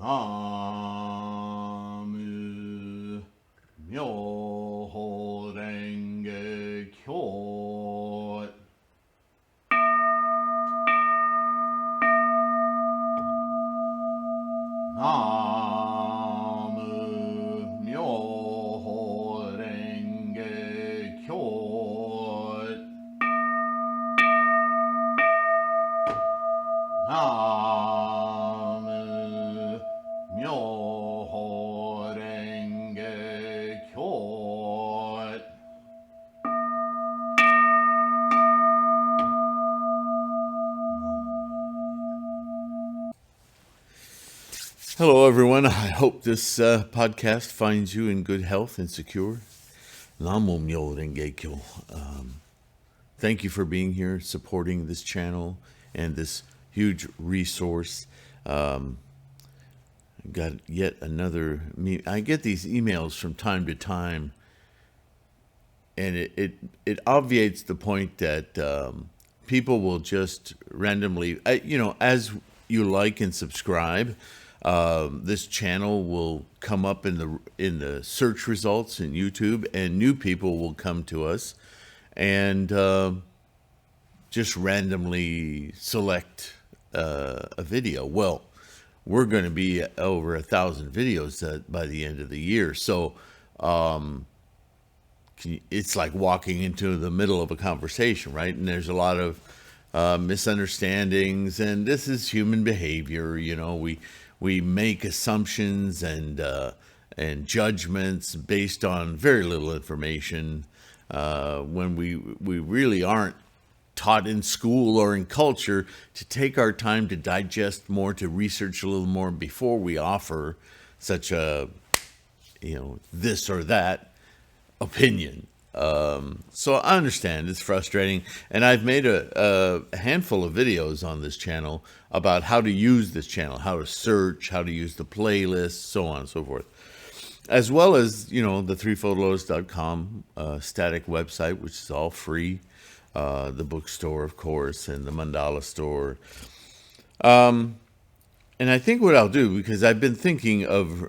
나무 묘호랭개교 나무 묘호랭개교 나무 묘호랭개교 Hello, everyone. I hope this podcast finds you in good health and secure. Namo Myo Renge Kyo. Thank you for being here, supporting this channel and this huge resource. Got yet another. I get these emails from time to time, and it obviates the point that people will just randomly, as you like and subscribe. This channel will come up in the search results in YouTube, and new people will come to us and just randomly select a video. Well, we're going to be over 1,000 videos by the end of the year, so it's like walking into the middle of a conversation, right? And there's a lot of misunderstandings, and this is human behavior. We make assumptions and judgments based on very little information when we really aren't taught in school or in culture to take our time to digest more, to research a little more before we offer such a, this or that opinion. So I understand it's frustrating, and I've made a handful of videos on this channel about how to use this channel, how to search, how to use the playlist, so on and so forth, as well as the threefoldlotus.com static website, which is all free, the bookstore, of course, and the mandala store. And I think what I'll do, because I've been thinking of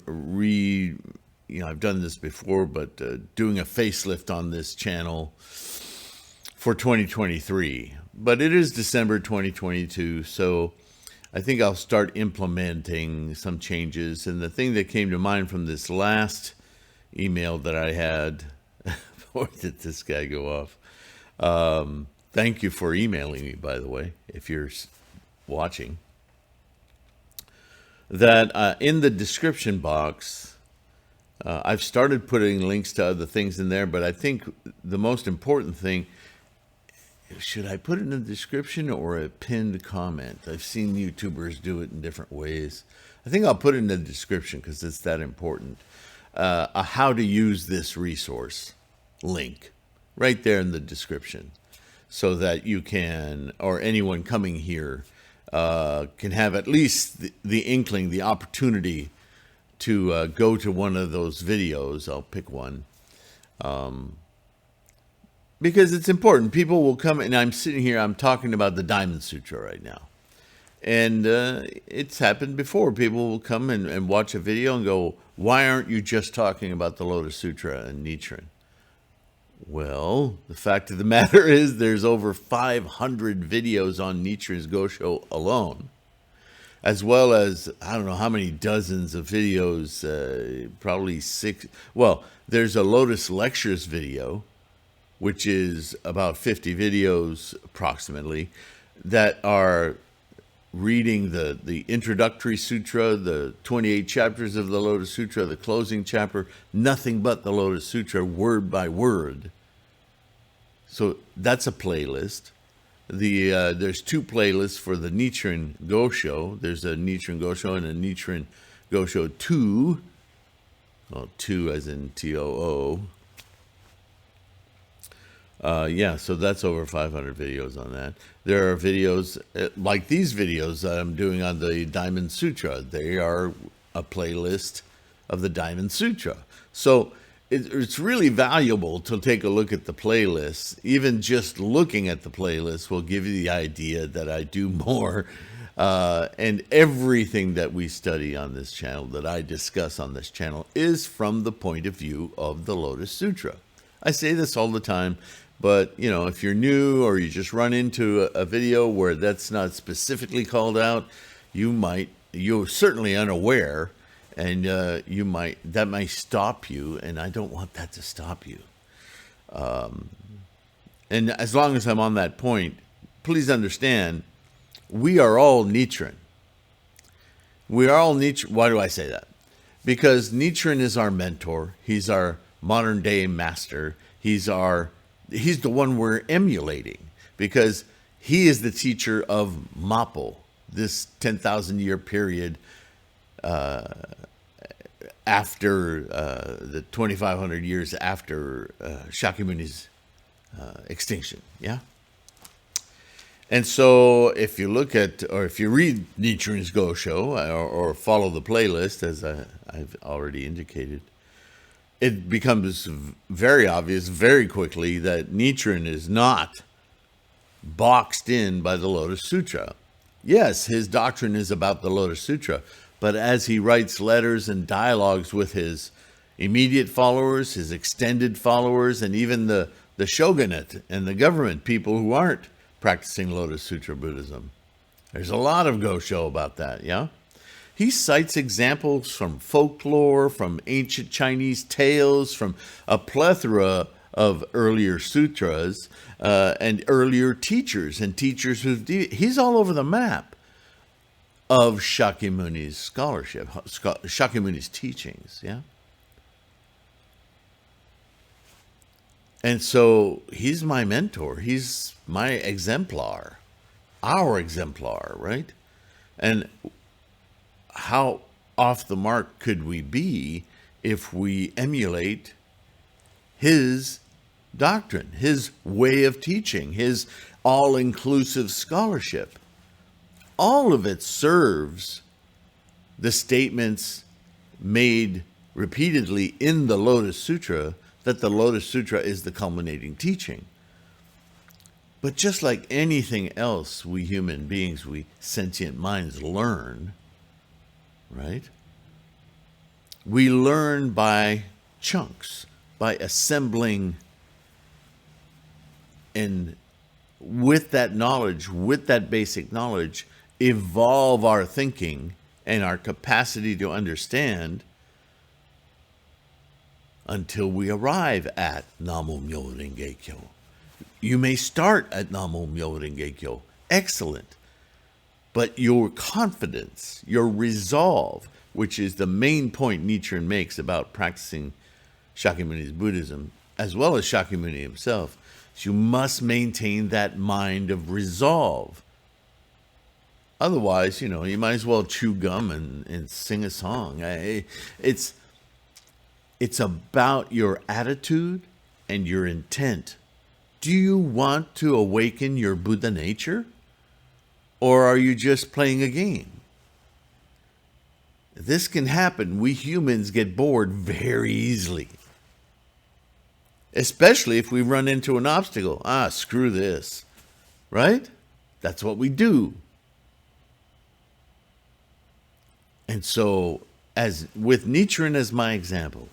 I've done this before, but doing a facelift on this channel for 2023. But it is December 2022, so I think I'll start implementing some changes. And the thing that came to mind from this last email that I had, boy, did this guy go off. Thank you for emailing me, by the way, if you're watching. That in the description box, I've started putting links to other things in there, but I think the most important thing, should I put it in the description or a pinned comment? I've seen YouTubers do it in different ways. I think I'll put it in the description because it's that important. A how to use this resource link right there in the description, so that you can, or anyone coming here, can have at least the inkling, the opportunity to go to one of those videos. I'll pick one. Because it's important. People will come, and I'm sitting here, I'm talking about the Diamond Sutra right now. And it's happened before. People will come and watch a video and go, why aren't you just talking about the Lotus Sutra and Nichiren? Well, the fact of the matter is there's over 500 videos on Nichiren's Gosho alone, as well as, I don't know how many dozens of videos, probably 6. Well, there's a Lotus Lectures video, which is about 50 videos approximately, that are reading the introductory sutra, the 28 chapters of the Lotus Sutra, the closing chapter, nothing but the Lotus Sutra, word by word. So that's a playlist. There's 2 playlists for the Nichiren Gosho. There's a Nichiren Gosho and a Nichiren Gosho 2. Well, 2 as in T-O-O. So that's over 500 videos on that. There are videos like these videos that I'm doing on the Diamond Sutra. They are a playlist of the Diamond Sutra. So it's really valuable to take a look at the playlist. Even just looking at the playlist will give you the idea that I do more And everything that we study on this channel, that I discuss on this channel, is from the point of view of the Lotus Sutra. I say this all the time, but if you're new or you just run into a video where that's not specifically called out, you're certainly unaware, and that might stop you, and I don't want that to stop you. And as long as I'm on that point, please understand, we are all Nichiren. We are all Nichiren. Why do I say that? Because Nichiren is our mentor. He's our modern day master. He's the one we're emulating, because he is the teacher of Mappo, this 10,000 year period after the 2,500 years after Shakyamuni's extinction. Yeah. And so if you look at, or if you read Nichiren's Gosho, or follow the playlist, as I've already indicated, it becomes very obvious very quickly that Nichiren is not boxed in by the Lotus Sutra. Yes, his doctrine is about the Lotus Sutra, but as he writes letters and dialogues with his immediate followers, his extended followers, and even the shogunate and the government, people who aren't practicing Lotus Sutra Buddhism, there's a lot of Gosho about that, yeah? He cites examples from folklore, from ancient Chinese tales, from a plethora of earlier sutras, and earlier teachers, and teachers he's all over the map of Shakyamuni's scholarship, Shakyamuni's teachings, yeah? And so he's my mentor. He's my exemplar, our exemplar, right? And how off the mark could we be if we emulate his doctrine, his way of teaching, his all-inclusive scholarship? All of it serves the statements made repeatedly in the Lotus Sutra, that the Lotus Sutra is the culminating teaching. But just like anything else we human beings, we sentient minds learn, right? We learn by chunks, by assembling, and with that knowledge, with that basic knowledge, evolve our thinking and our capacity to understand until we arrive at Namo Myo Renge Kyo. You may start at Namo Myo Renge Kyo. Excellent. But your confidence, your resolve, which is the main point Nichiren makes about practicing Shakyamuni's Buddhism, as well as Shakyamuni himself, is you must maintain that mind of resolve. Otherwise, you might as well chew gum and sing a song. It's about your attitude and your intent. Do you want to awaken your Buddha nature? Or are you just playing a game? This can happen. We humans get bored very easily. Especially if we run into an obstacle. Screw this. Right? That's what we do. And so, as with Nichiren as my example,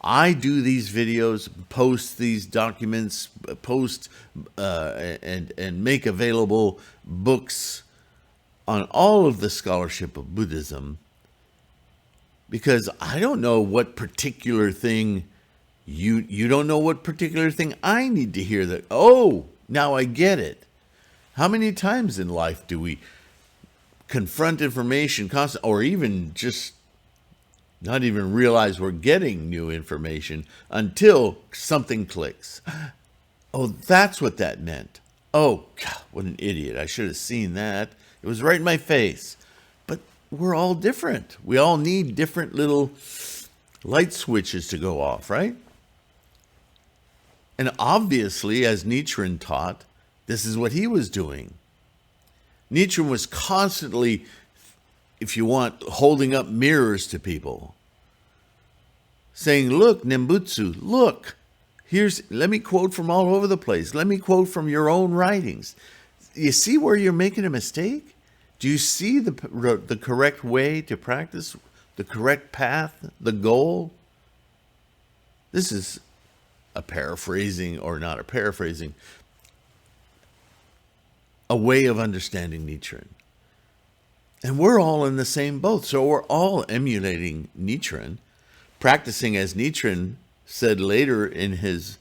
I do these videos, post these documents, and make available books on all of the scholarship of Buddhism, because I don't know what particular thing you don't know what particular thing I need to hear that, oh, now I get it. How many times in life do we confront information constantly, or even just not even realize we're getting new information until something clicks? Oh, that's what that meant. Oh, God, what an idiot. I should have seen that. It was right in my face. But we're all different. We all need different little light switches to go off, right? And obviously, as Nichiren taught, this is what he was doing. Nichiren was constantly, if you want, holding up mirrors to people, saying, look, Nembutsu, look, let me quote from all over the place. Let me quote from your own writings. You see where you're making a mistake? Do you see the correct way to practice, the correct path, the goal? This is a paraphrasing, or not a paraphrasing, a way of understanding Nichiren. And we're all in the same boat. So we're all emulating Nichiren, practicing as Nichiren said later in his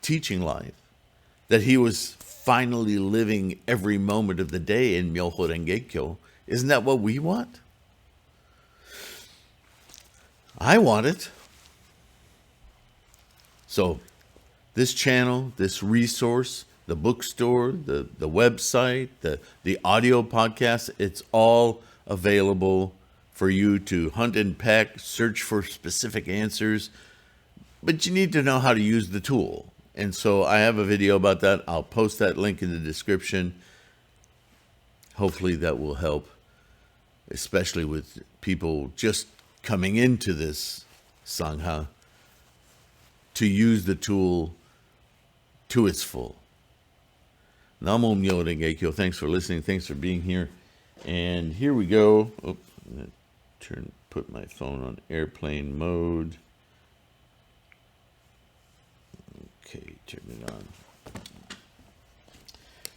teaching life, that he was finally living every moment of the day in Myoho Renge-kyo. Isn't that what we want? I want it. So this channel, this resource, the bookstore, the website, the audio podcast, it's all available for you to hunt and peck, search for specific answers. But you need to know how to use the tool. And so I have a video about that. I'll post that link in the description. Hopefully that will help, especially with people just coming into this Sangha, to use the tool to its full. Namo Myoho Renge-kyo. Thanks for listening. Thanks for being here. And here we go. Oh, I'm going to put my phone on airplane mode. Okay, turn it on.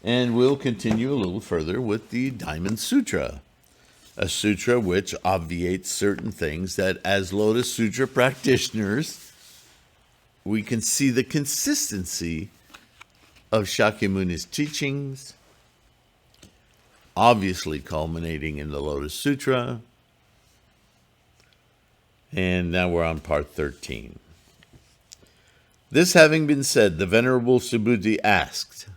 And we'll continue a little further with the Diamond Sutra, a sutra which obviates certain things that as Lotus Sutra practitioners, we can see the consistency of Shakyamuni's teachings, obviously culminating in the Lotus Sutra. And now we're on part 13. This having been said, the Venerable Subhuti asked,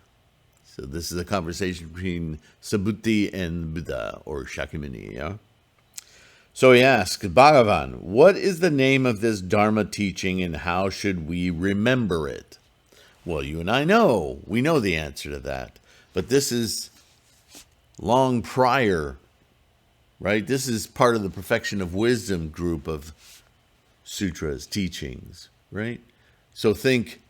so this is a conversation between Subhuti and Buddha, or Shakyamuni, yeah? So he asked, Bhagavan, what is the name of this Dharma teaching and how should we remember it? Well, you and I know. We know the answer to that. But this is long prior, right? This is part of the Perfection of Wisdom group of sutras, teachings, right? So think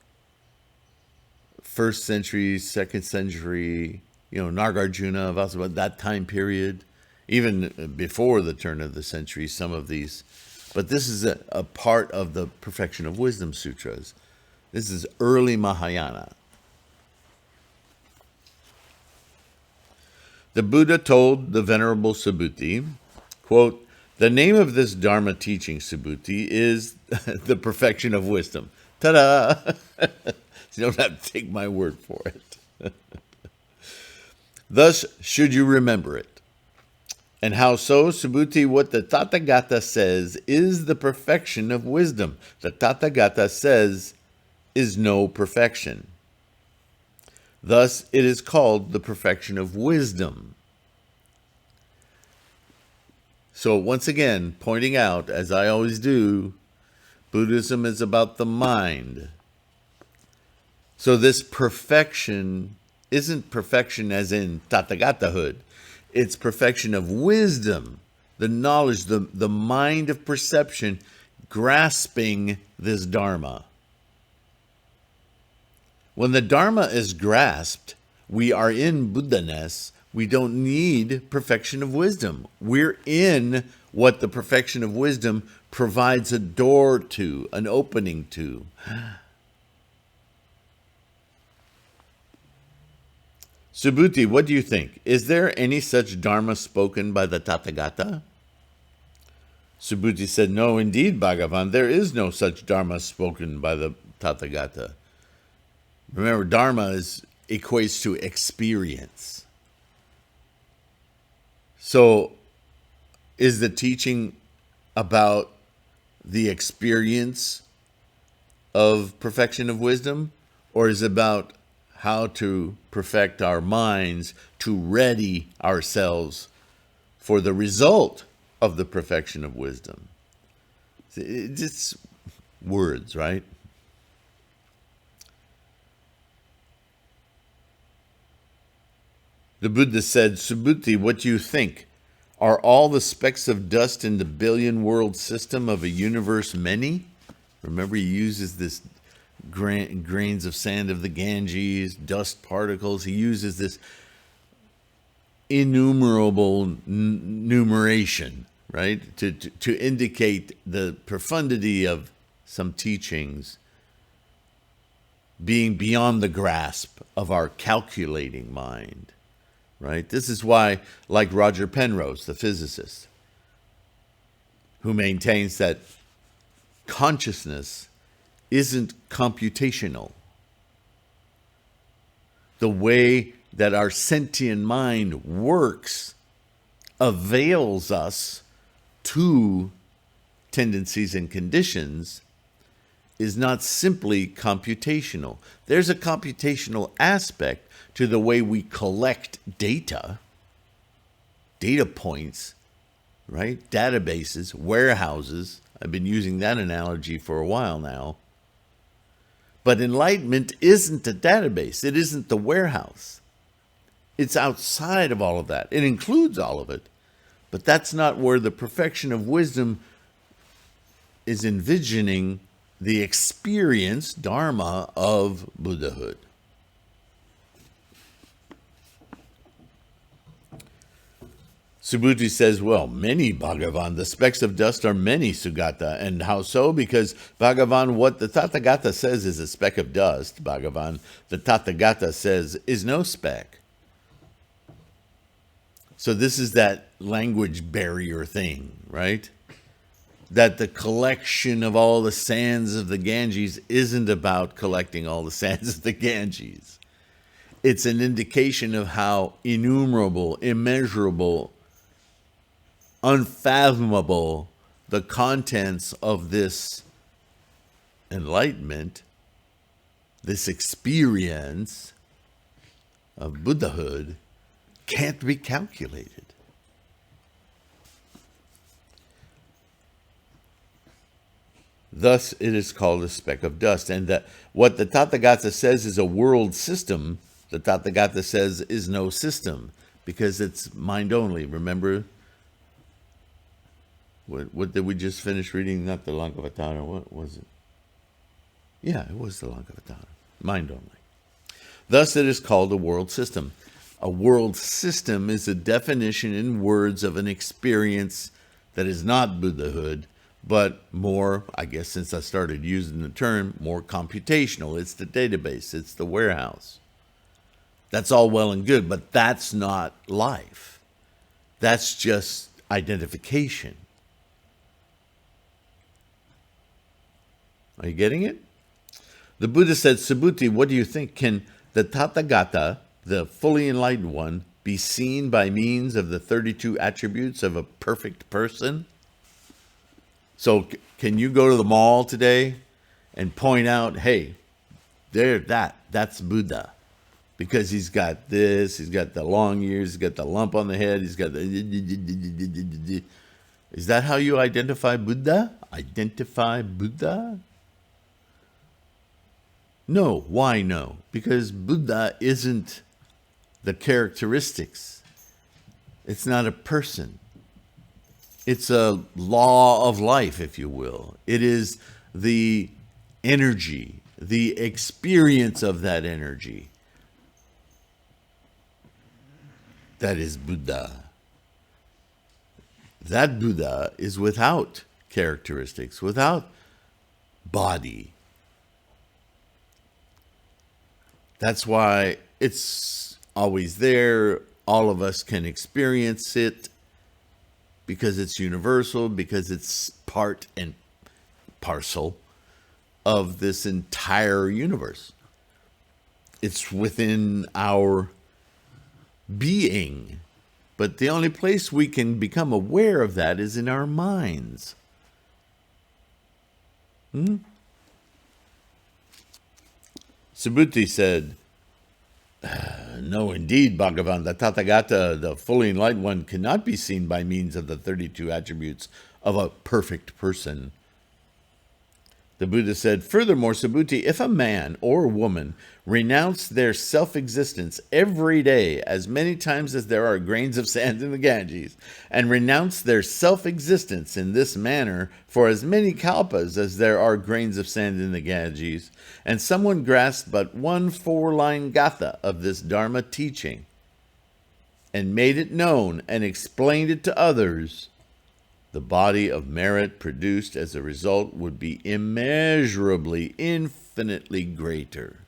1st century, 2nd century, Nagarjuna, Vasubhandhu, that time period, even before the turn of the century, some of these. But this is a part of the Perfection of Wisdom sutras. This is early Mahayana. The Buddha told the Venerable Subhuti, quote, the name of this Dharma teaching, Subhuti, is the Perfection of Wisdom. Ta-da! You don't have to take my word for it. Thus should you remember it. And how so, Subhuti? What the Tathagata says is the perfection of wisdom. The Tathagata says is no perfection. Thus, it is called the perfection of wisdom. So once again, pointing out, as I always do, Buddhism is about the mind. So this perfection isn't perfection as in Tathagatahood. It's perfection of wisdom, the knowledge, the mind of perception, grasping this Dharma. When the Dharma is grasped, we are in Buddha-ness. We don't need perfection of wisdom. We're in what the perfection of wisdom provides a door to, an opening to. Subhuti, what do you think? Is there any such Dharma spoken by the Tathagata? Subhuti said, no, indeed, Bhagavan, there is no such Dharma spoken by the Tathagata. Remember, Dharma equates to experience. So, is the teaching about the experience of perfection of wisdom, or is it about how to perfect our minds to ready ourselves for the result of the perfection of wisdom? It's words, right? The Buddha said, Subhuti, what do you think? Are all the specks of dust in the billion world system of a universe many? Remember, he uses this grains of sand of the Ganges, dust particles. He uses this innumerable numeration, right? To indicate the profundity of some teachings being beyond the grasp of our calculating mind, right? This is why, like Roger Penrose, the physicist, who maintains that consciousness isn't computational. The way that our sentient mind works avails us to tendencies and conditions is not simply computational. There's a computational aspect to the way we collect data points, right? Databases, warehouses. I've been using that analogy for a while now. But enlightenment isn't a database. It isn't the warehouse. It's outside of all of that. It includes all of it. But that's not where the perfection of wisdom is envisioning the experience, dharma, of Buddhahood. Subhuti says, well, many, Bhagavan. The specks of dust are many, Sugata. And how so? Because, Bhagavan, what the Tathagata says is a speck of dust, Bhagavan. The Tathagata says is no speck. So this is that language barrier thing, right? That the collection of all the sands of the Ganges isn't about collecting all the sands of the Ganges. It's an indication of how innumerable, immeasurable, unfathomable the contents of this enlightenment, this experience of Buddhahood can't be calculated. Thus, it is called a speck of dust. And that what the Tathagata says is a world system, the Tathagata says is no system, because it's mind only. Remember, what did we just finish reading? Not the Lankavatara. What was it? Yeah, it was the Lankavatara. Mind only. Thus, it is called a world system. A world system is a definition in words of an experience that is not Buddhahood, but more, I guess since I started using the term, more computational. It's the database. It's the warehouse. That's all well and good, but that's not life. That's just identification. Are you getting it? The Buddha said, Subhuti, what do you think? Can the Tathagata, the fully enlightened one, be seen by means of the 32 attributes of a perfect person? So can you go to the mall today and point out, hey, that's Buddha. Because he's got this, he's got the long ears, he's got the lump on the head, he's got the... Is that how you identify Buddha? Identify Buddha? No. Why no? Because Buddha isn't the characteristics. It's not a person. It's a law of life, if you will. It is the energy, the experience of that energy. That is Buddha. That Buddha is without characteristics, without body. That's why it's always there. All of us can experience it because it's universal, because it's part and parcel of this entire universe. It's within our being. But the only place we can become aware of that is in our minds. Subhuti said, no, indeed, Bhagavan, the Tathagata, the fully enlightened one, cannot be seen by means of the 32 attributes of a perfect person. The Buddha said, furthermore, Subhuti, if a man or woman renounce their self-existence every day as many times as there are grains of sand in the Ganges, and renounce their self-existence in this manner for as many kalpas as there are grains of sand in the Ganges, and someone grasps but one 4-line gatha of this Dharma teaching, and made it known and explained it to others, the body of merit produced as a result would be immeasurably, infinitely greater.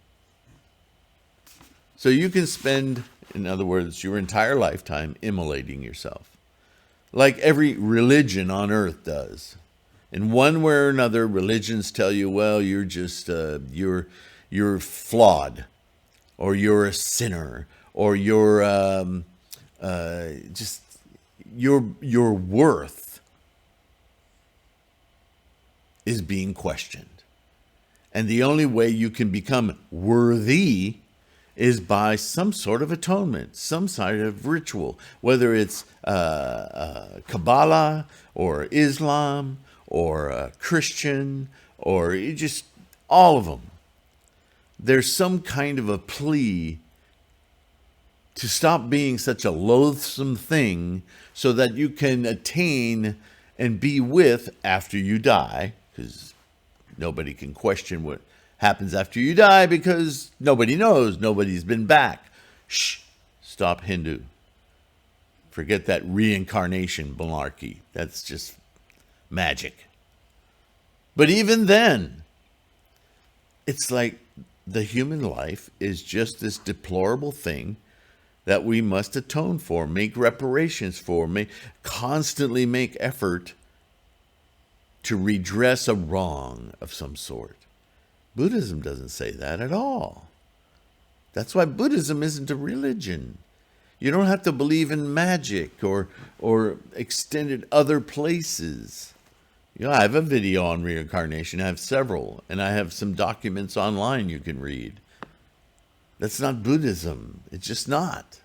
So you can spend, in other words, your entire lifetime immolating yourself, like every religion on earth does. In one way or another, religions tell you, well, you're just, you're flawed, or you're a sinner, or you're just, your worth is being questioned. And the only way you can become worthy is by some sort of atonement, some sort of ritual, whether it's Kabbalah or Islam or Christian or just all of them. There's some kind of a plea to stop being such a loathsome thing so that you can attain and be with after you die, because nobody can question what happens after you die because nobody knows. Nobody's been back. Shh. Stop Hindu. Forget that reincarnation malarkey. That's just magic. But even then, it's like the human life is just this deplorable thing that we must atone for, make reparations for, constantly make effort to redress a wrong of some sort. Buddhism doesn't say that at all. That's why Buddhism isn't a religion. You don't have to believe in magic or extended other places. You know, I have a video on reincarnation. I have several, and I have some documents online you can read. That's not Buddhism. It's just not.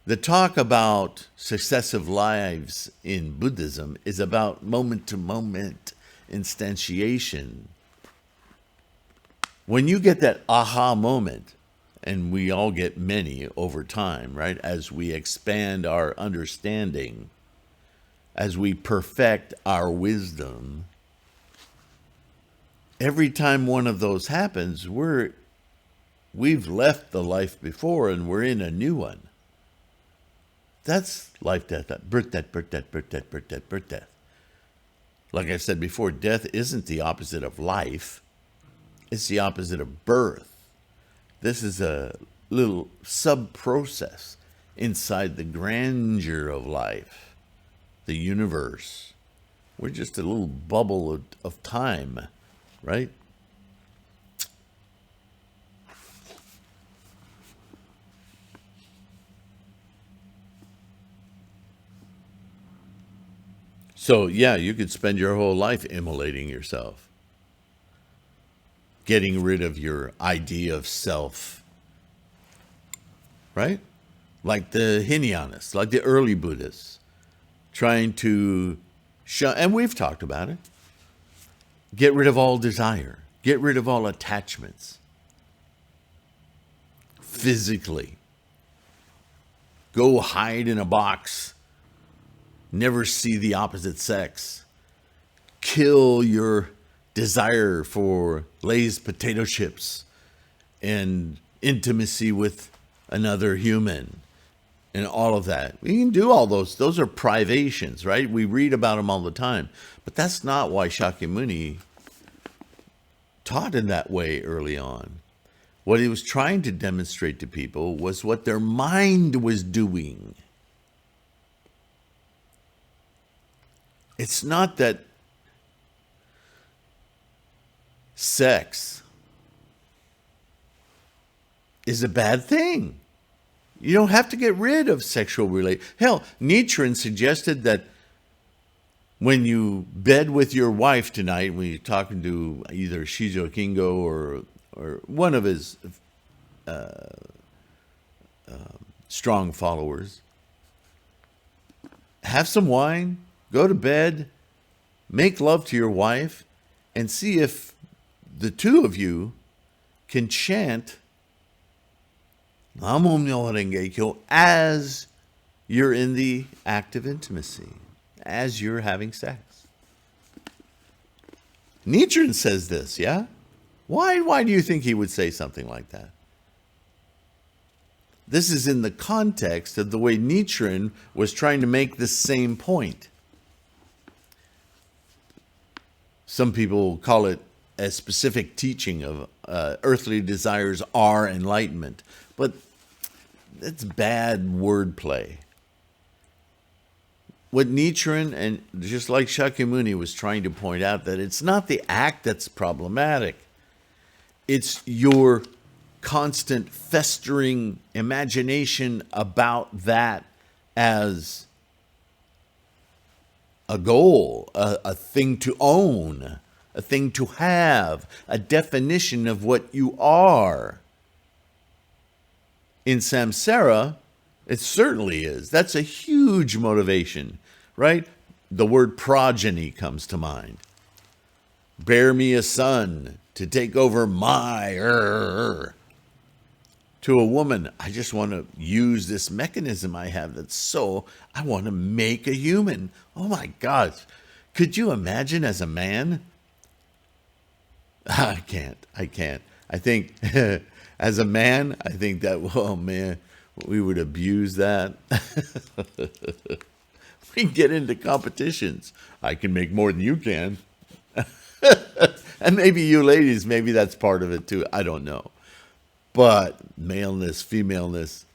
The talk about successive lives in Buddhism is about moment-to-moment instantiation. When you get that aha moment, and we all get many over time, right? As we expand our understanding, as we perfect our wisdom, every time one of those happens, we've left the life before and we're in a new one. That's life, death, birth, death, birth, death, birth, death, birth, death, birth, death. Like I said before, death isn't the opposite of life. It's the opposite of birth. This is a little sub-process inside the grandeur of life, the universe. We're just a little bubble of time, right? So, yeah, you could spend your whole life immolating yourself, getting rid of your idea of self, right? Like the Hinayanists, like the early Buddhists, trying to show, and we've talked about it, get rid of all desire, get rid of all attachments, physically. Go hide in a box. Never see the opposite sex. Kill your desire for Lay's potato chips and intimacy with another human and all of that. We can do all those. Those are privations, right? We read about them all the time. But that's not why Shakyamuni taught in that way early on. What he was trying to demonstrate to people was what their mind was doing. It's not that sex is a bad thing. You don't have to get rid of sexual relations. Hell, Nietzsche suggested that when you bed with your wife tonight, when you're talking to either Shijo Kingo or one of his strong followers, have some wine, go to bed, make love to your wife, and see if the two of you can chant Namo Myoho Renge Kyo as you're in the act of intimacy, as you're having sex. Nietzsche says this, yeah? Why do you think he would say something like that? This is in the context of the way Nichiren was trying to make the same point. Some people call it a specific teaching of earthly desires are enlightenment, but that's bad wordplay. What Nichiren, and just like Shakyamuni, was trying to point out, that it's not the act that's problematic. It's your constant festering imagination about that as a goal, a thing to own, a thing to have, a definition of what you are. In samsara, it certainly is. That's a huge motivation, right? The word progeny comes to mind. Bear me a son to take over my To a woman, I just want to use this mechanism I have I want to make a human. Oh my God. Could you imagine as a man? I can't. I think as a man, I think that, oh man, we would abuse that. We get into competitions. I can make more than you can. And maybe you ladies, maybe that's part of it too. I don't know. But maleness, femaleness,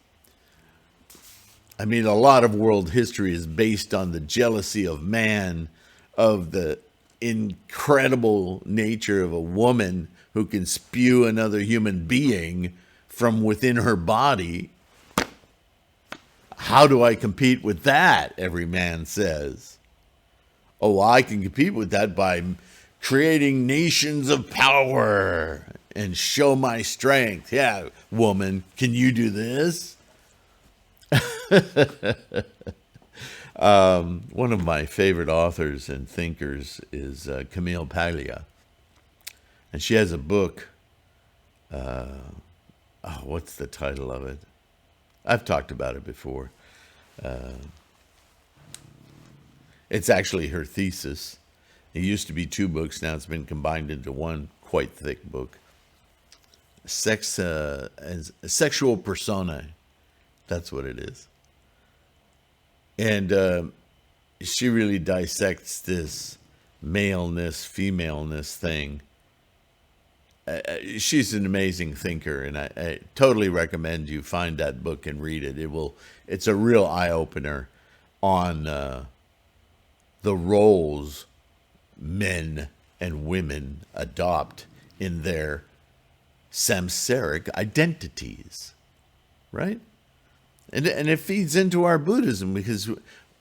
I mean, a lot of world history is based on the jealousy of man, of the incredible nature of a woman who can spew another human being from within her body. How do I compete with that? Every man says. Oh, I can compete with that by creating nations of power and show my strength. Yeah, woman, can you do this? One of my favorite authors and thinkers is Camille Paglia. And she has a book. What's the title of it? I've talked about it before. It's actually her thesis. It used to be 2 books. Now it's been combined into one quite thick book. Sexual persona. That's what it is. And she really dissects this maleness, femaleness thing. She's an amazing thinker, and I totally recommend you find that book and read it. It's a real eye-opener on the roles men and women adopt in their samsaric identities, right? And it feeds into our Buddhism because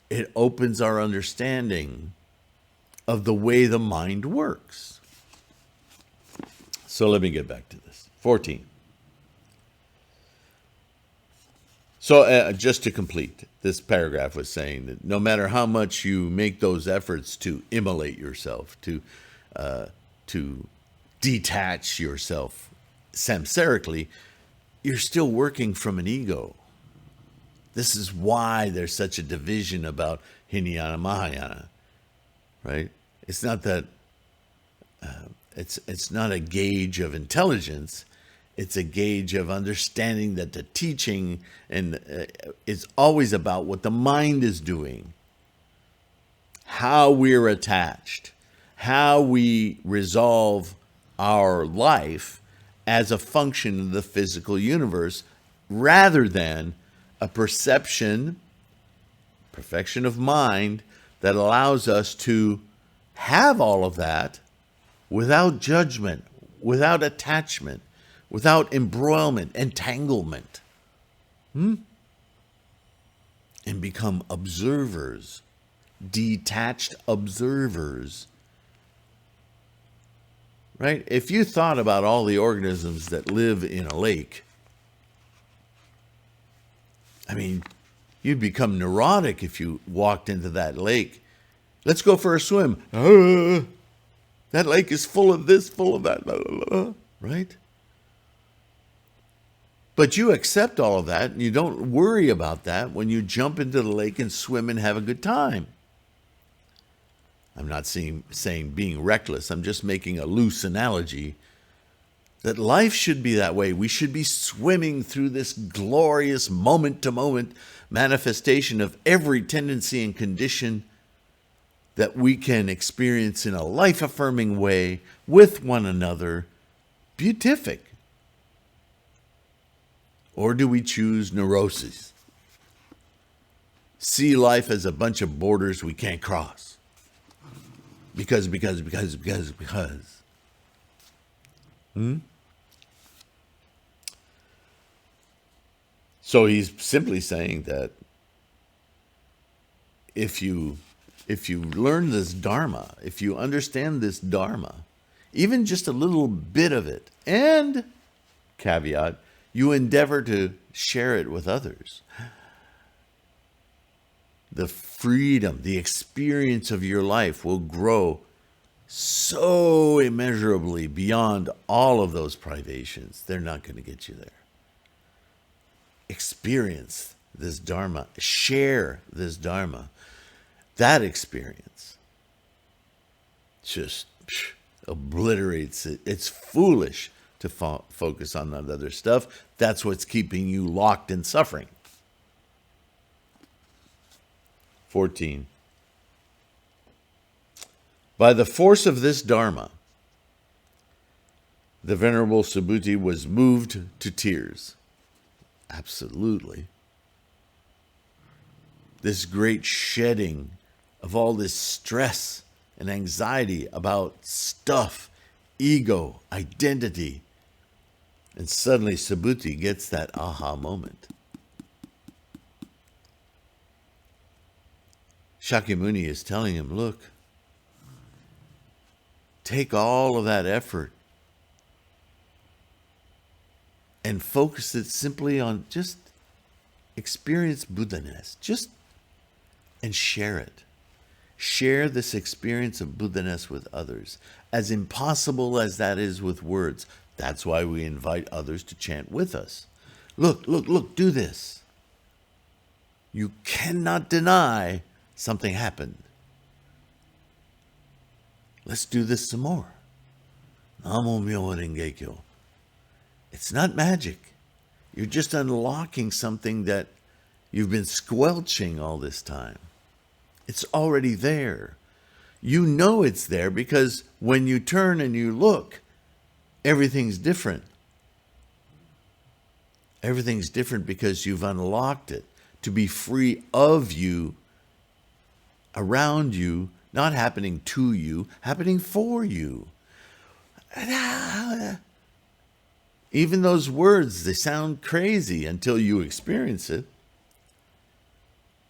it opens our understanding of the way the mind works. So let me get back to this. 14. So just to complete, this paragraph was saying that no matter how much you make those efforts to immolate yourself, to detach yourself samsarically, you're still working from an ego. This is why there's such a division about Hinayana Mahayana, right? It's not that it's not a gauge of intelligence. It's a gauge of understanding that the teaching is always about what the mind is doing, how we're attached, how we resolve our life as a function of the physical universe, rather than a perfection of mind that allows us to have all of that without judgment, without attachment, without embroilment, entanglement, and become observers, detached observers. Right? If you thought about all the organisms that live in a lake, I mean, you'd become neurotic if you walked into that lake. Let's go for a swim. That lake is full of this, full of that, right? But you accept all of that, and you don't worry about that when you jump into the lake and swim and have a good time. I'm not saying being reckless. I'm just making a loose analogy That life should be that way. We should be swimming through this glorious moment-to-moment manifestation of every tendency and condition that we can experience in a life-affirming way with one another, beatific. Or do we choose neurosis? See life as a bunch of borders we can't cross. Because. So he's simply saying that if you learn this Dharma, if you understand this Dharma, even just a little bit of it, and, caveat, you endeavor to share it with others, the freedom, the experience of your life will grow so immeasurably beyond all of those privations. They're not going to get you there. Experience this Dharma, share this Dharma. That experience just obliterates it. It's foolish to focus on that other stuff. That's what's keeping you locked in suffering. 14. By the force of this Dharma, the Venerable Subhuti was moved to tears. Absolutely. This great shedding of all this stress and anxiety about stuff, ego, identity. And suddenly Subhuti gets that aha moment. Shakyamuni is telling him, look, take all of that effort and focus it simply on just experience Buddha-ness. And share it. Share this experience of Buddha-ness with others. As impossible as that is with words. That's why we invite others to chant with us. Look, do this. You cannot deny something happened. Let's do this some more. Namo Myoho Renge Kyo. It's not magic. You're just unlocking something that you've been squelching all this time. It's already there. You know it's there because when you turn and you look, everything's different. Everything's different because you've unlocked it to be free of you, around you, not happening to you, happening for you. Even those words, they sound crazy until you experience it.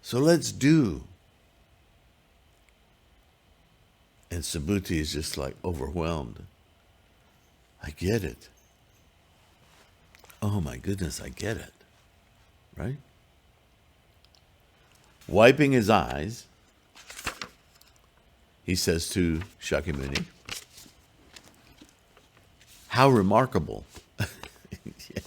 So let's do. And Subhuti is just like overwhelmed. I get it. Oh my goodness, I get it. Right? Wiping his eyes, he says to Shakyamuni, how remarkable. Yeah.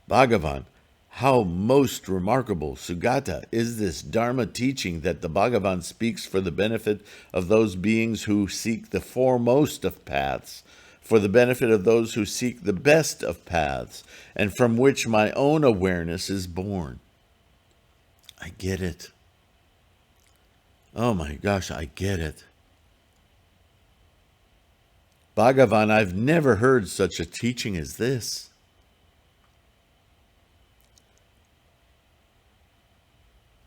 Bhagavan, how most remarkable, Sugata, is this Dharma teaching that the Bhagavan speaks for the benefit of those beings who seek the foremost of paths, for the benefit of those who seek the best of paths, and from which my own awareness is born. I get it. Oh my gosh, I get it. Bhagavan, I've never heard such a teaching as this.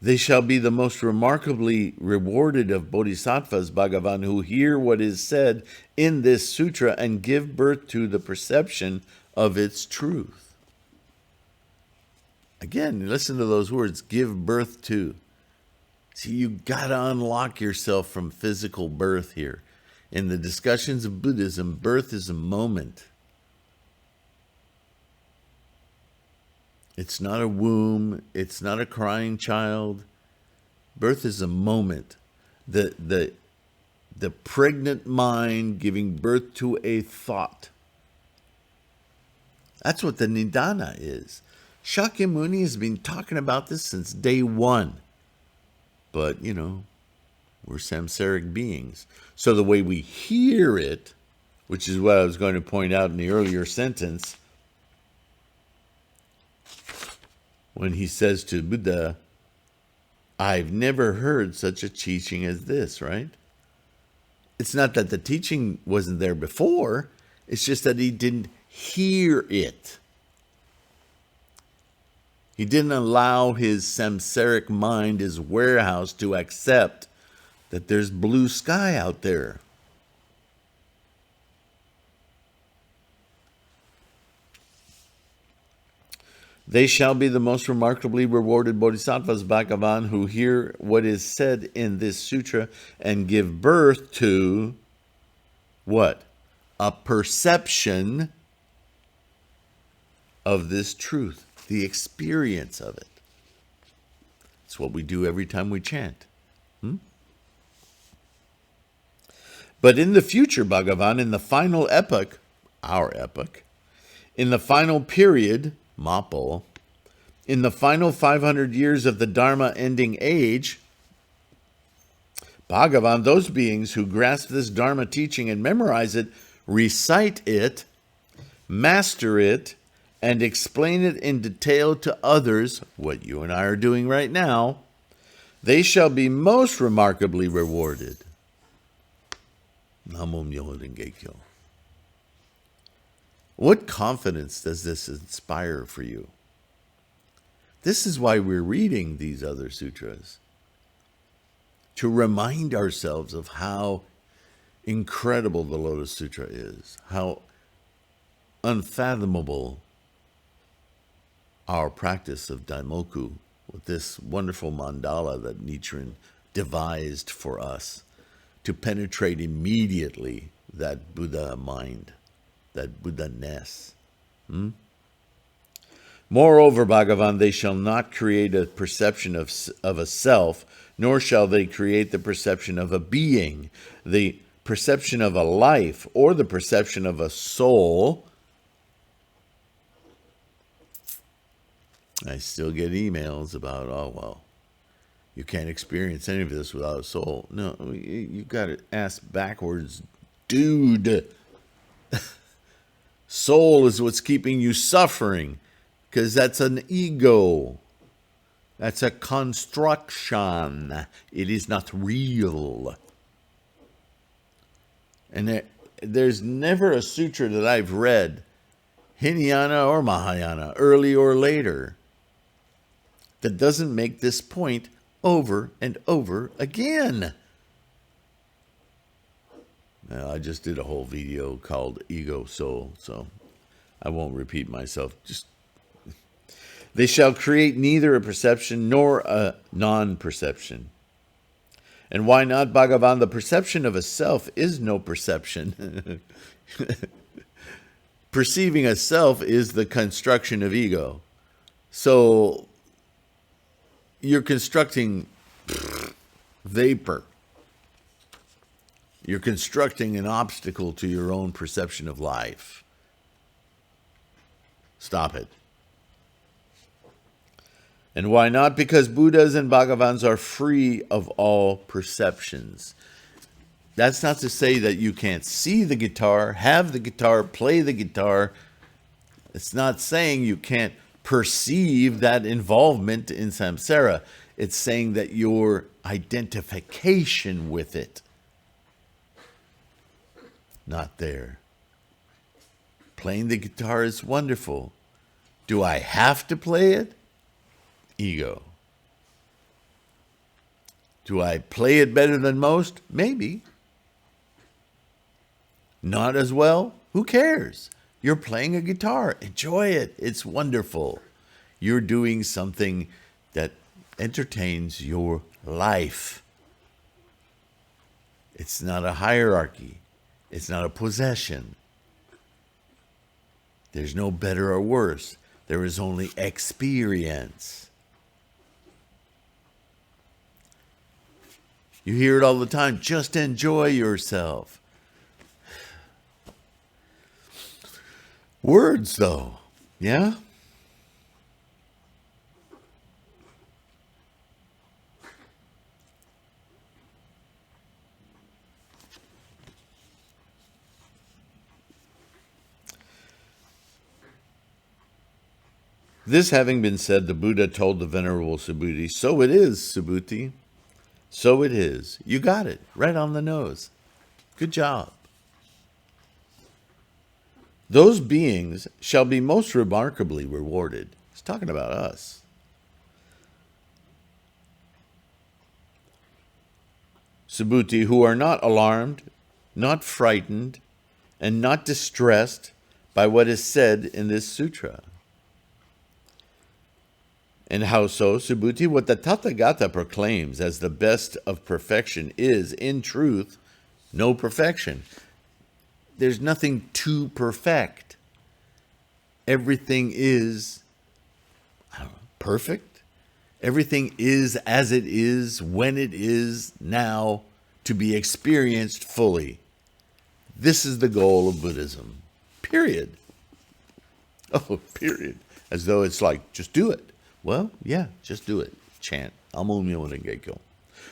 They shall be the most remarkably rewarded of bodhisattvas, Bhagavan, who hear what is said in this sutra and give birth to the perception of its truth. Again, listen to those words, give birth to. See, you got to unlock yourself from physical birth here. In the discussions of Buddhism, birth is a moment. It's not a womb. It's not a crying child. Birth is a moment. The pregnant mind giving birth to a thought. That's what the Nidana is. Shakyamuni has been talking about this since day one. But, we're samsaric beings. So the way we hear it which is what I was going to point out in the earlier sentence when he says to Buddha, I've never heard such a teaching as this, right? It's not that the teaching wasn't there before, it's just that he didn't hear it. He didn't allow his samsaric mind, his warehouse, to accept that there's blue sky out there. They shall be the most remarkably rewarded bodhisattvas, Bhagavan, who hear what is said in this sutra and give birth to what? A perception of this truth, the experience of it. It's what we do every time we chant. But in the future, Bhagavan, in the final epoch, our epoch, in the final period, Mapo, in the final 500 years of the Dharma ending age, Bhagavan, those beings who grasp this Dharma teaching and memorize it, recite it, master it, and explain it in detail to others, what you and I are doing right now, they shall be most remarkably rewarded. Namo Myoho Renge Kyo. What confidence does this inspire for you? This is why we're reading these other sutras. To remind ourselves of how incredible the Lotus Sutra is, how unfathomable our practice of Daimoku, with this wonderful mandala that Nichiren devised for us to penetrate immediately that Buddha mind, that Buddha-ness. Moreover, Bhagavan, they shall not create a perception of a self, nor shall they create the perception of a being, the perception of a life, or the perception of a soul. I still get emails about, oh, well, you can't experience any of this without a soul. No, you got to ask backwards, dude. Soul is what's keeping you suffering, because that's an ego. That's a construction. It is not real. And there's never a sutra that I've read, Hinayana or Mahayana, early or later, that doesn't make this point over and over again. Now, I just did a whole video called Ego Soul, so I won't repeat myself. They shall create neither a perception nor a non-perception. And why not, Bhagavan? The perception of a self is no perception. Perceiving a self is the construction of ego. So you're constructing vapor. You're constructing an obstacle to your own perception of life. Stop it. And why not? Because Buddhas and Bhagavans are free of all perceptions. That's not to say that you can't see the guitar, have the guitar, play the guitar. It's not saying you can't perceive that involvement in samsara. It's saying that your identification with it, not there. Playing the guitar is wonderful. Do I have to play it? Ego. Do I play it better than most? Maybe. Not as well? Who cares? You're playing a guitar. Enjoy it. It's wonderful. You're doing something that entertains your life. It's not a hierarchy. It's not a possession. There's no better or worse. There is only experience. You hear it all the time. Just enjoy yourself. Words, though. Yeah? This having been said, the Buddha told the Venerable Subhuti, "So it is, Subhuti. So it is. You got it. Right on the nose. Good job. Those beings shall be most remarkably rewarded." He's talking about us. "Subhuti, who are not alarmed, not frightened, and not distressed by what is said in this sutra." And how so, Subhuti? What the Tathagata proclaims as the best of perfection is, in truth, no perfection. There's nothing to perfect. Everything is perfect. Everything is as it is, when it is, now, to be experienced fully. This is the goal of Buddhism. Period. Oh, period. As though it's like, just do it. Well, yeah, just do it. Chant. Amo Myo Renge-kyo.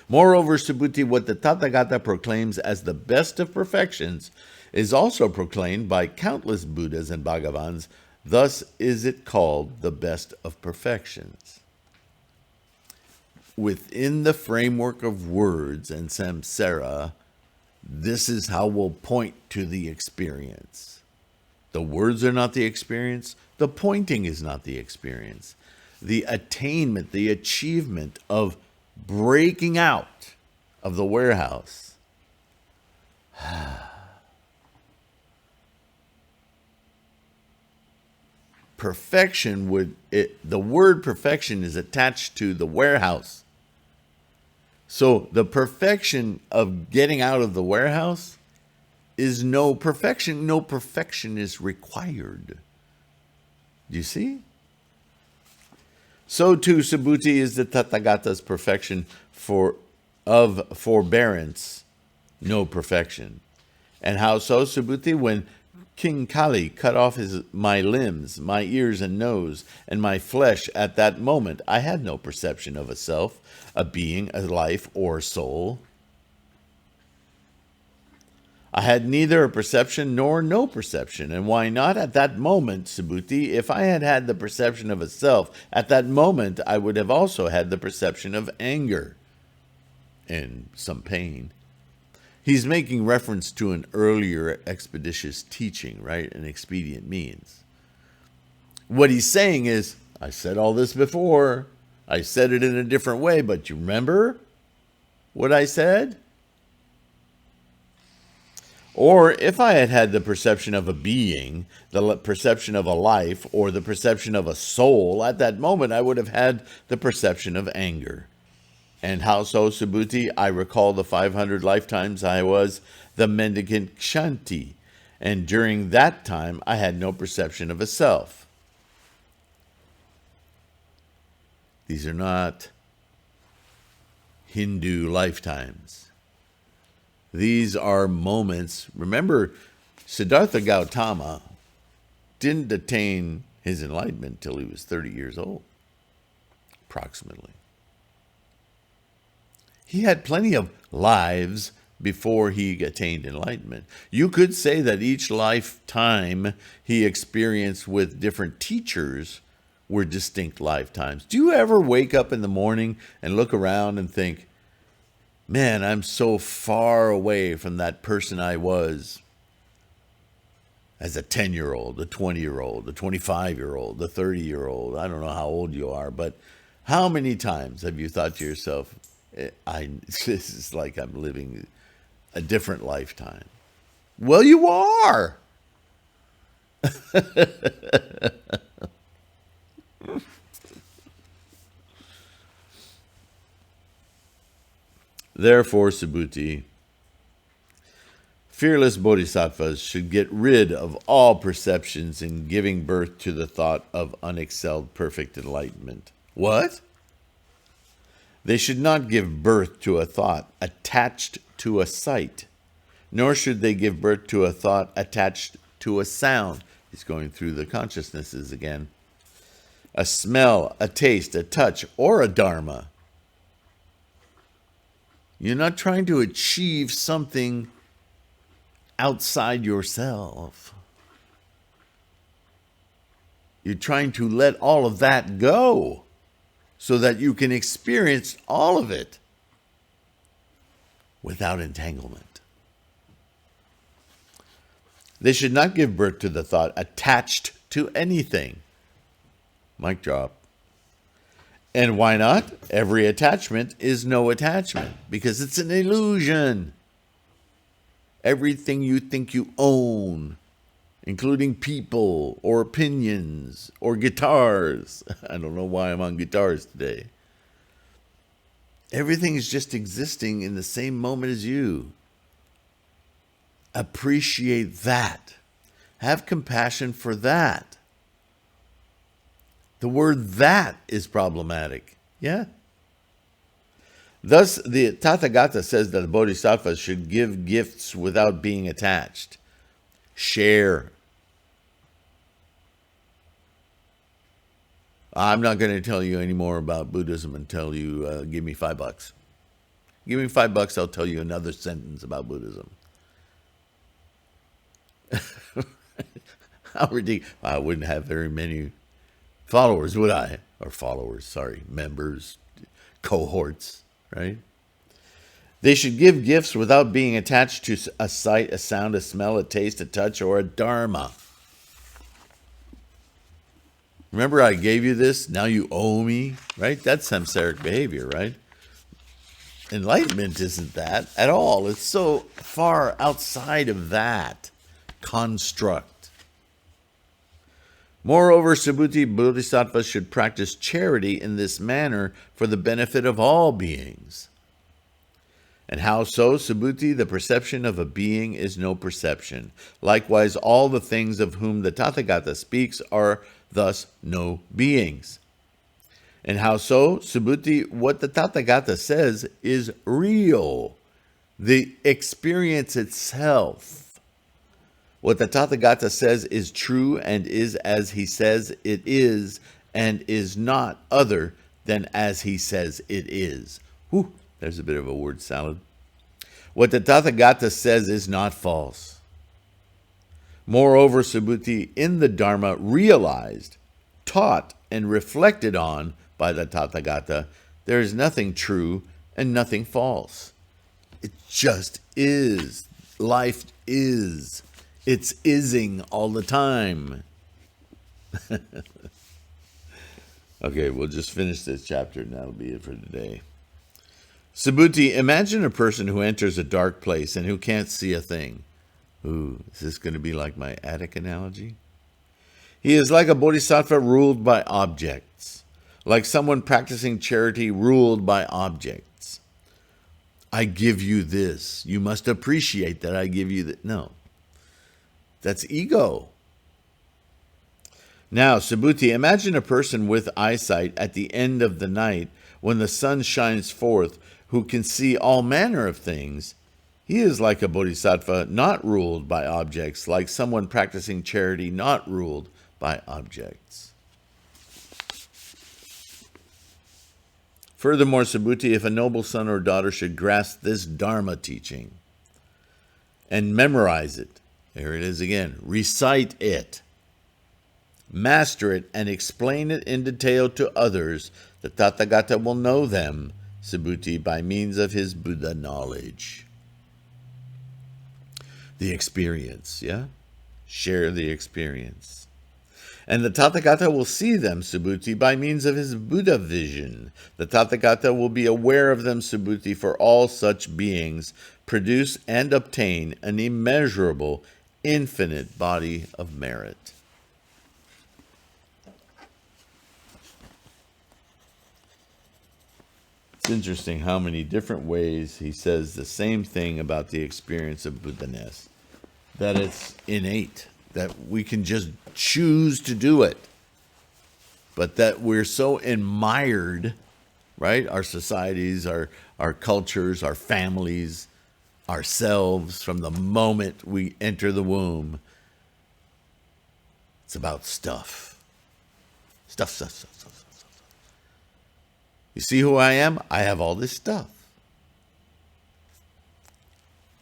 Moreover, Subhuti, what the Tathagata proclaims as the best of perfections is also proclaimed by countless Buddhas and Bhagavans. Thus is it called the best of perfections. Within the framework of words and samsara, this is how we'll point to the experience. The words are not the experience. The pointing is not the experience. The attainment, the achievement of breaking out of the warehouse. The word perfection is attached to the warehouse. So the perfection of getting out of the warehouse is no perfection. No perfection is required. Do you see? So too, Subhuti, is the Tathagata's perfection of forbearance, no perfection. And how so, Subhuti? When King Kali cut off my limbs, my ears and nose, and my flesh at that moment, I had no perception of a self, a being, a life, or soul. I had neither a perception nor no perception. And why not? At that moment, Subhuti, if I had had the perception of a self, at that moment I would have also had the perception of anger and some pain. He's making reference to an earlier expeditious teaching, right? An expedient means. What he's saying is, I said all this before. I said it in a different way, but you remember what I said? Or if I had had the perception of a being, the perception of a life, or the perception of a soul, at that moment I would have had the perception of anger. And how so, Subhuti? I recall the 500 lifetimes I was the mendicant Kshanti, and during that time I had no perception of a self. These are not Hindu lifetimes. These are moments. Remember, Siddhartha Gautama didn't attain his enlightenment till he was 30 years old, approximately. He had plenty of lives before he attained enlightenment. You could say that each lifetime he experienced with different teachers were distinct lifetimes. Do you ever wake up in the morning and look around and think, man, I'm so far away from that person I was as a 10-year-old, a 20-year-old, a 25-year-old, a 30-year-old? I don't know how old you are, but how many times have you thought to yourself, this is like I'm living a different lifetime? Well, you are. Therefore, Subhuti, fearless bodhisattvas should get rid of all perceptions in giving birth to the thought of unexcelled perfect enlightenment. What? They should not give birth to a thought attached to a sight, nor should they give birth to a thought attached to a sound. He's going through the consciousnesses again. A smell, a taste, a touch, or a dharma. You're not trying to achieve something outside yourself. You're trying to let all of that go so that you can experience all of it without entanglement. They should not give birth to the thought attached to anything. Mic drop. And why not? Every attachment is no attachment because it's an illusion. Everything you think you own, including people or opinions or guitars. I don't know why I'm on guitars today. Everything is just existing in the same moment as you. Appreciate that. Have compassion for that. The word that is problematic. Yeah? Thus, the Tathagata says that the Bodhisattva should give gifts without being attached. Share. I'm not going to tell you any more about Buddhism until you give me $5. Give me $5, I'll tell you another sentence about Buddhism. How ridiculous. I wouldn't have very many followers, would I? Or members, cohorts, right? They should give gifts without being attached to a sight, a sound, a smell, a taste, a touch, or a dharma. Remember I gave you this, now you owe me, right? That's samsaric behavior, right? Enlightenment isn't that at all. It's so far outside of that construct. Moreover, Subhuti Bodhisattvas should practice charity in this manner for the benefit of all beings. And how so? Subhuti, the perception of a being is no perception. Likewise, all the things of whom the Tathagata speaks are thus no beings. And how so? Subhuti, what the Tathagata says is real. The experience itself. What the Tathagata says is true and is as he says it is and is not other than as he says it is. Whew, there's a bit of a word salad. What the Tathagata says is not false. Moreover, Subhuti, in the Dharma realized, taught, and reflected on by the Tathagata, there is nothing true and nothing false. It just is. Life is. It's ising all the time. Okay, we'll just finish this chapter and that'll be it for today. Subhuti, imagine a person who enters a dark place and who can't see a thing. Ooh, is this going to be like my attic analogy? He is like a bodhisattva ruled by objects, like someone practicing charity ruled by objects. I give you this. You must appreciate that I give you that. No. That's ego. Now, Subhuti, imagine a person with eyesight at the end of the night when the sun shines forth, who can see all manner of things. He is like a bodhisattva not ruled by objects, like someone practicing charity not ruled by objects. Furthermore, Subhuti, if a noble son or daughter should grasp this Dharma teaching and memorize it, there it is again, recite it, master it, and explain it in detail to others, the Tathagata will know them, Subhuti, by means of his Buddha knowledge. The experience, yeah? Share the experience. And the Tathagata will see them, Subhuti, by means of his Buddha vision. The Tathagata will be aware of them, Subhuti, for all such beings produce and obtain an immeasurable, infinite body of merit. It's interesting how many different ways he says the same thing about the experience of Buddha-ness. That it's innate, that we can just choose to do it. But that we're so admired, right? Our societies, our cultures, our families, ourselves, from the moment we enter the womb. It's about stuff. Stuff. You see who I am? I have all this stuff.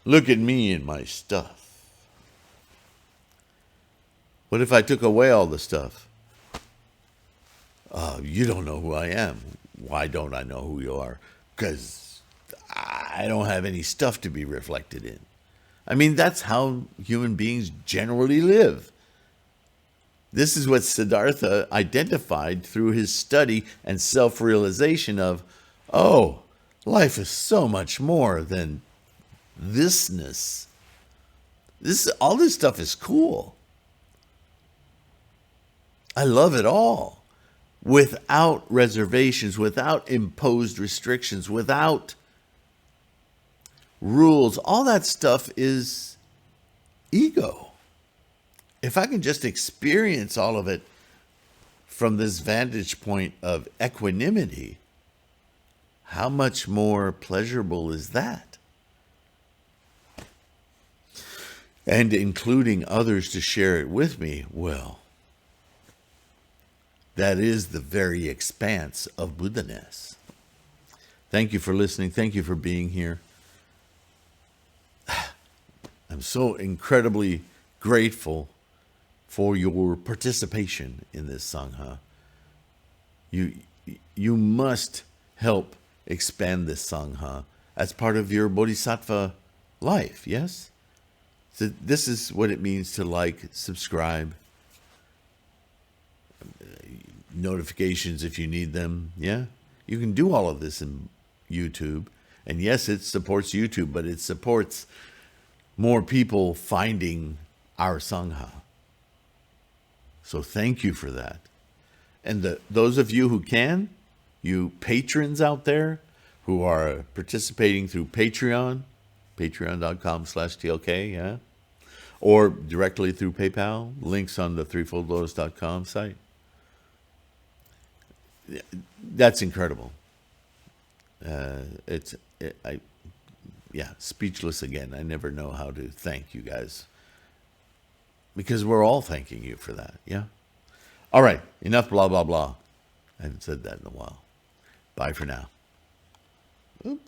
Look at me and my stuff. What if I took away all the stuff? You don't know who I am. Why don't I know who you are? Because I don't have any stuff to be reflected in. I mean, that's how human beings generally live. This is what Siddhartha identified through his study and self-realization of, oh, life is so much more than thisness. All this stuff is cool. I love it all. Without reservations, without imposed restrictions, without rules. All that stuff is ego. If I can just experience all of it from this vantage point of equanimity, how much more pleasurable is that? And including others to share it with me, well, that is the very expanse of Buddha-ness. Thank you for listening. Thank you for being here. I'm so incredibly grateful for your participation in this Sangha. You must help expand this Sangha as part of your Bodhisattva life, yes? So this is what it means to like, subscribe, notifications if you need them, yeah? You can do all of this in YouTube. And yes, it supports YouTube, but it supports more people finding our Sangha. So thank you for that. And those of you who can, you patrons out there who are participating through Patreon, patreon.com/TLK, yeah? Or directly through PayPal, links on the threefoldlotus.com site. That's incredible. Speechless again. I never know how to thank you guys. Because we're all thanking you for that, yeah? All right, enough blah, blah, blah. I haven't said that in a while. Bye for now. Oop.